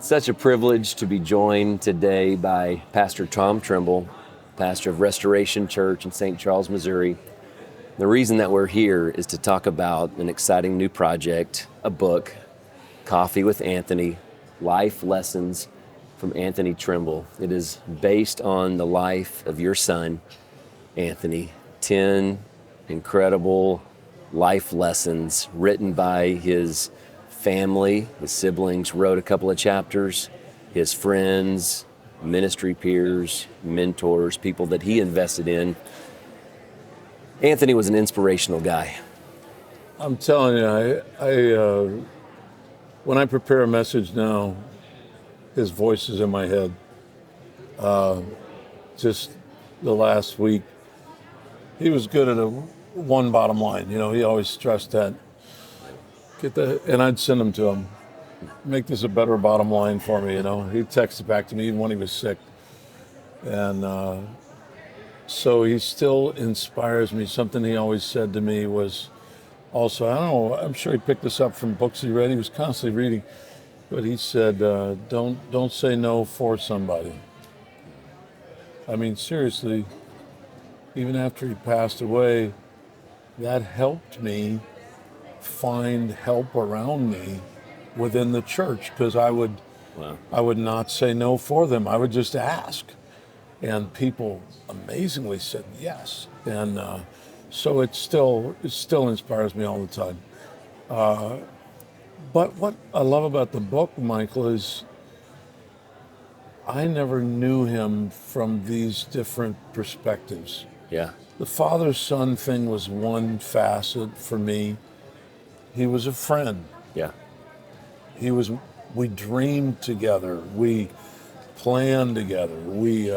Such a privilege to be joined today by Pastor Tom Trimble, pastor of Restoration Church in St. Charles, Missouri. The reason that we're here is to talk about an exciting new project, a book, Coffee with Anthony, Life Lessons from Anthony Trimble. It is based on the life of your son, Anthony. 10 incredible life lessons written by his family. His siblings wrote a couple of chapters. His friends, ministry peers, mentors, people that he invested in. Anthony was an inspirational guy. I'm telling you, I when I prepare a message now, his voice is in my head. Just the last week, he was good at one bottom line. You know, he always stressed that. And I'd send them to him. Make this a better bottom line for me, you know. He'd text it back to me even when he was sick. And so he still inspires me. Something he always said to me was also, I don't know, I'm sure he picked this up from books he read. He was constantly reading. But he said, don't say no for somebody. I mean, seriously, even after he passed away, that helped me find help around me within the church, because I would not say no for them. I would just ask, and people amazingly said yes. And so it still inspires me all the time. But what I love about the book, Michael, is I never knew him from these different perspectives. Yeah. The father-son thing was one facet for me. He was a friend. Yeah. We dreamed together. We planned together. We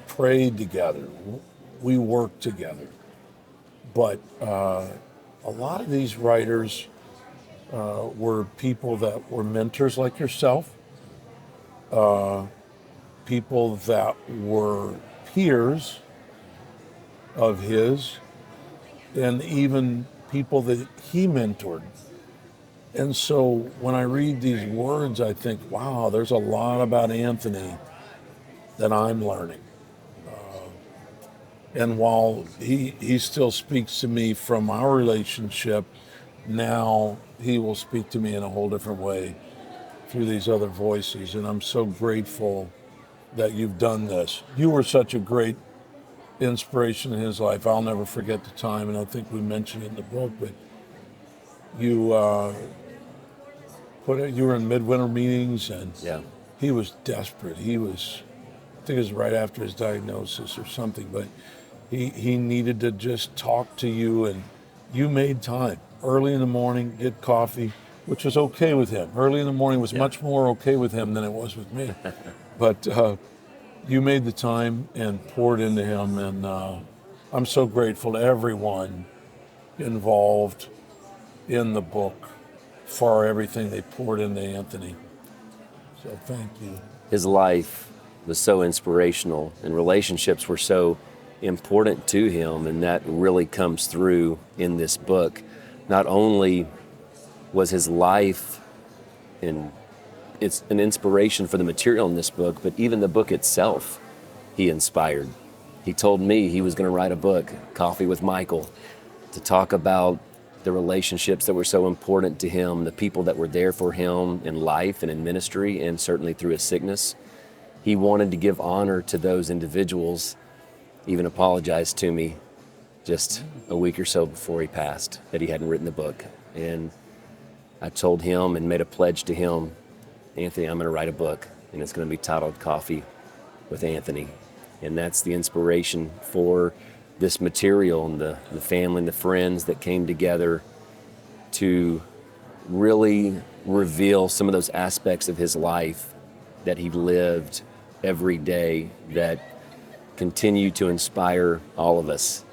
prayed together. We worked together. But a lot of these writers were people that were mentors like yourself, people that were peers of his, and even people that he mentored. And so when I read these words, I think, wow, there's a lot about Anthony that I'm learning. And while he still speaks to me from our relationship, now he will speak to me in a whole different way through these other voices. And I'm so grateful that you've done this. You were such a great inspiration in his life. I'll never forget the time, and I think we mentioned it in the book, but you were in midwinter meetings, and he was desperate. I think it was right after his diagnosis or something, but he needed to just talk to you, and you made time. Early in the morning, get coffee, which was okay with him. Early in the morning was much more okay with him than it was with me. But you made the time and poured into him, and I'm so grateful to everyone involved in the book for everything they poured into Anthony. So thank you. His life was so inspirational, and relationships were so important to him, and that really comes through in this book. Not only was his life it's an inspiration for the material in this book, but even the book itself, he inspired. He told me he was going to write a book, Coffee with Michael, to talk about the relationships that were so important to him, the people that were there for him in life and in ministry, and certainly through his sickness. He wanted to give honor to those individuals, even apologized to me just a week or so before he passed that he hadn't written the book. And I told him and made a pledge to him, Anthony, I'm going to write a book, and it's going to be titled Coffee with Anthony. And that's the inspiration for this material, and the family and the friends that came together to really reveal some of those aspects of his life that he lived every day that continue to inspire all of us.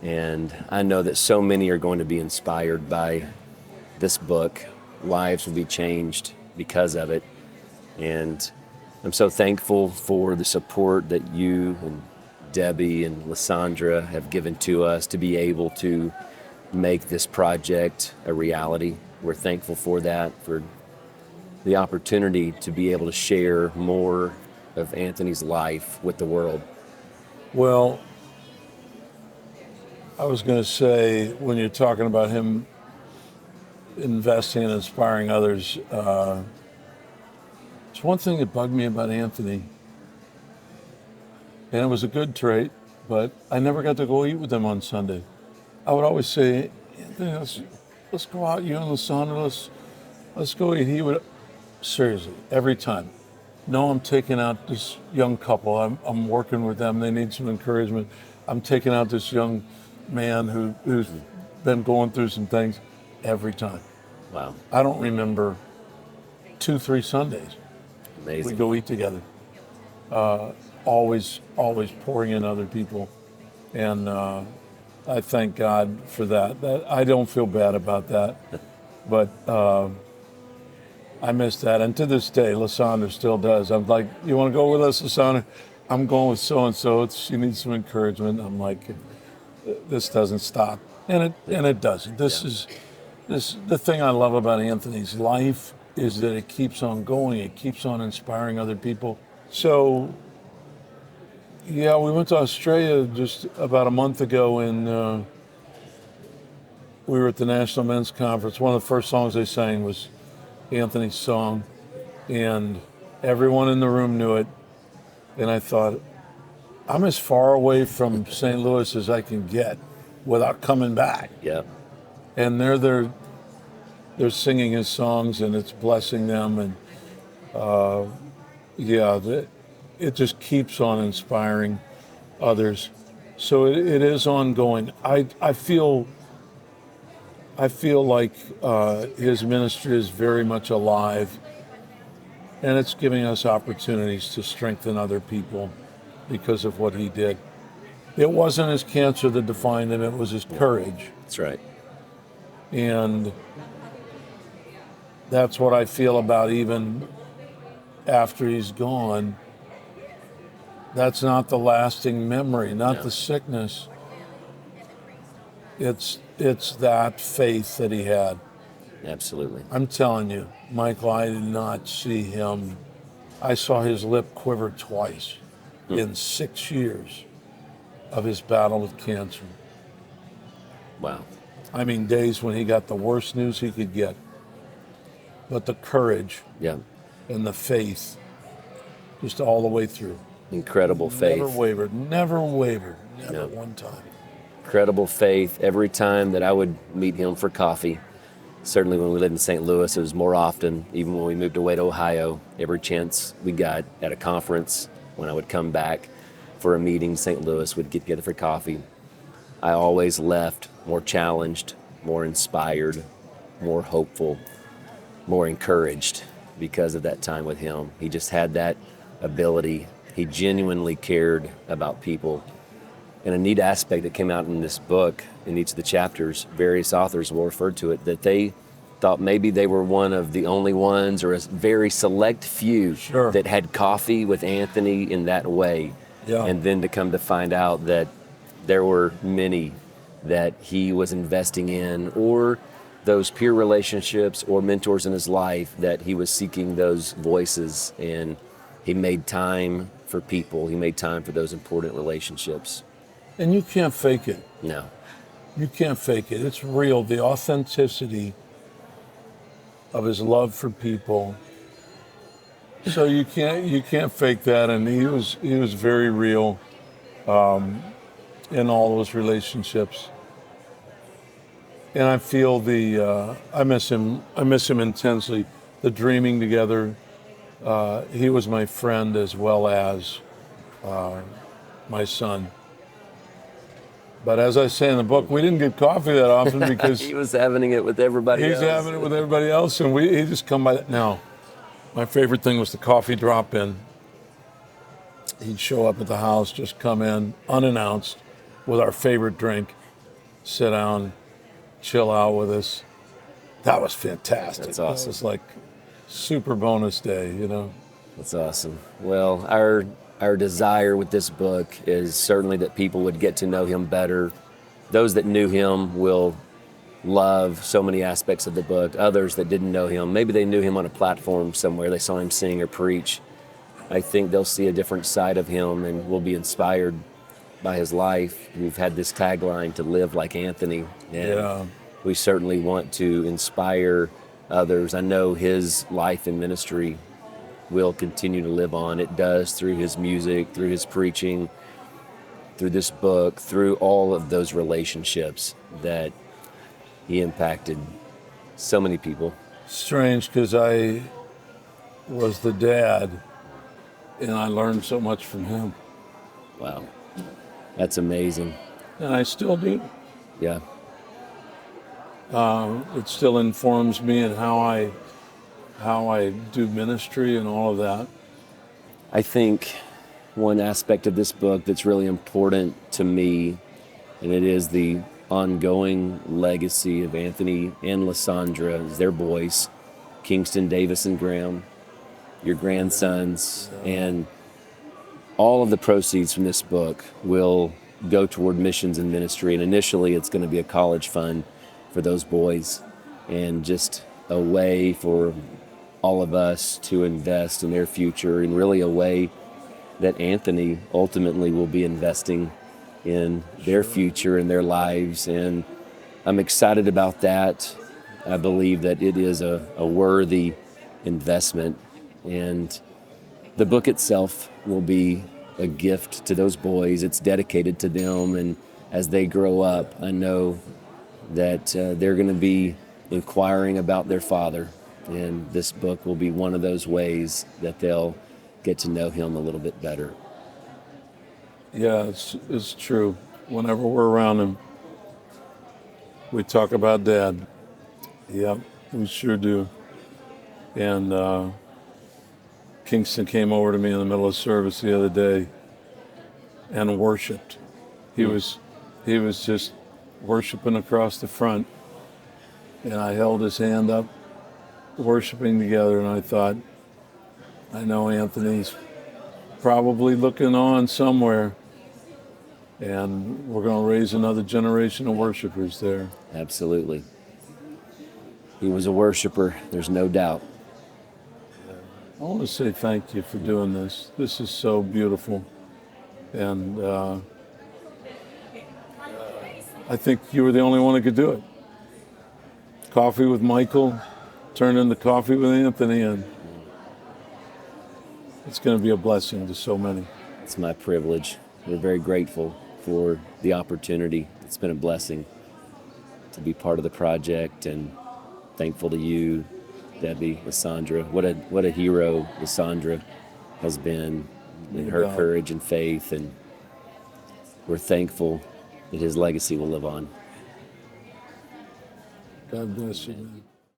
And I know that so many are going to be inspired by this book. Lives will be changed because of it. And I'm so thankful for the support that you and Debbie and Lysandra have given to us to be able to make this project a reality. We're thankful for that, for the opportunity to be able to share more of Anthony's life with the world? Well, I was going to say, when you're talking about him investing and inspiring others, it's one thing that bugged me about Anthony, and it was a good trait, but I never got to go eat with him on Sunday. I would always say, Anthony, let's go out, you and Lasana, let's go eat. He would, seriously, every time. No, I'm taking out this young couple. I'm working with them. They need some encouragement. I'm taking out this young man who's been going through some things every time. Wow. I don't remember 2-3 Sundays Amazing. we go eat together. Always pouring in other people, and I thank God for that. I don't feel bad about that, but I miss that. And to this day, Lasandra still does. I'm like, you want to go with us, Lasandra? I'm going with so and so. She needs some encouragement. I'm like, this doesn't stop, and it doesn't. This the thing I love about Anthony's life is that it keeps on going. It keeps on inspiring other people. So, yeah, we went to Australia just about a month ago, and we were at the National Men's Conference. One of the first songs they sang was Anthony's song, and everyone in the room knew it. And I thought, I'm as far away from St. Louis as I can get without coming back. Yeah. And they're singing his songs, and it's blessing them, and it just keeps on inspiring others. So it is ongoing. I feel like his ministry is very much alive, and it's giving us opportunities to strengthen other people because of what he did. It wasn't his cancer that defined him, it was his courage. That's right. And that's what I feel about even after he's gone. That's not the lasting memory, not the sickness. It's that faith that he had. Absolutely. I'm telling you, Michael, I did not see him. I saw his lip quiver twice in 6 years of his battle with cancer. Wow. I mean, days when he got the worst news he could get. But the courage Yeah. and the faith, just all the way through. Incredible faith. Never wavered, never one time. Incredible faith. Every time that I would meet him for coffee, certainly when we lived in St. Louis, it was more often, even when we moved away to Ohio, every chance we got at a conference, when I would come back for a meeting in St. Louis, we'd get together for coffee. I always left more challenged, more inspired, more hopeful, more encouraged because of that time with him. He just had that ability. He genuinely cared about people. And a neat aspect that came out in this book, in each of the chapters, various authors will refer to it, that they thought maybe they were one of the only ones or a very select few that had coffee with Anthony in that way. Yeah. And then to come to find out that there were many that he was investing in, or those peer relationships or mentors in his life, that he was seeking those voices, and he made time for people. He made time for those important relationships. And you can't fake it. No. You can't fake it. It's real. The authenticity of his love for people. So you can't fake that. And he was very real in all those relationships. And I feel I miss him intensely. The dreaming together. He was my friend as well as my son. But as I say in the book, we didn't get coffee that often because he was having it with everybody else. He's having it with everybody else, and he just come by. Now, my favorite thing was the coffee drop-in. He'd show up at the house, just come in unannounced with our favorite drink, sit down, chill out with us. That was fantastic. That's awesome. It was like super bonus day, you know. That's awesome. Well, our desire with this book is certainly that people would get to know him better. Those that knew him will love so many aspects of the book. Others that didn't know him, maybe they knew him on a platform somewhere, they saw him sing or preach. I think they'll see a different side of him and will be inspired by his life. We've had this tagline to live like Anthony, and Yeah. we certainly want to inspire others. I know his life and ministry will continue to live on. It does through his music, through his preaching, through this book, through all of those relationships that he impacted so many people. Strange, because I was the dad, and I learned so much from him, Wow. That's amazing. and I still do. Yeah. It still informs me in how I do ministry and all of that. I think one aspect of this book that's really important to me, and it is the ongoing legacy of Anthony and Lysandra, their boys, Kingston, Davis, and Graham, your grandsons, and all of the proceeds from this book will go toward missions and ministry. And initially, it's going to be a college fund for those boys, and just a way for all of us to invest in their future, and really a way that Anthony ultimately will be investing in their future and their lives. And I'm excited about that. I believe that it is a worthy investment, and the book itself will be a gift to those boys. It's dedicated to them, and as they grow up, I know that they're going to be inquiring about their father, and this book will be one of those ways that they'll get to know him a little bit better. Yeah, it's true. Whenever we're around him, we talk about Dad. Yep, we sure do. And Kingston came over to me in the middle of service the other day and worshiped. He was just worshiping across the front, and I held his hand up, worshiping together, and I thought, I know Anthony's probably looking on somewhere, and we're going to raise another generation of worshipers there. Absolutely. He was a worshiper, there's no doubt. I want to say thank you for doing this. This is so beautiful. And I think you were the only one that could do it. Coffee with Michael turned into coffee with Anthony, and it's going to be a blessing to so many. It's my privilege. We're very grateful for the opportunity. It's been a blessing to be part of the project, and thankful to you, Debbie, Lysandra. What a hero Lysandra has been in her courage and faith, and we're thankful that his legacy will live on. God bless you, man.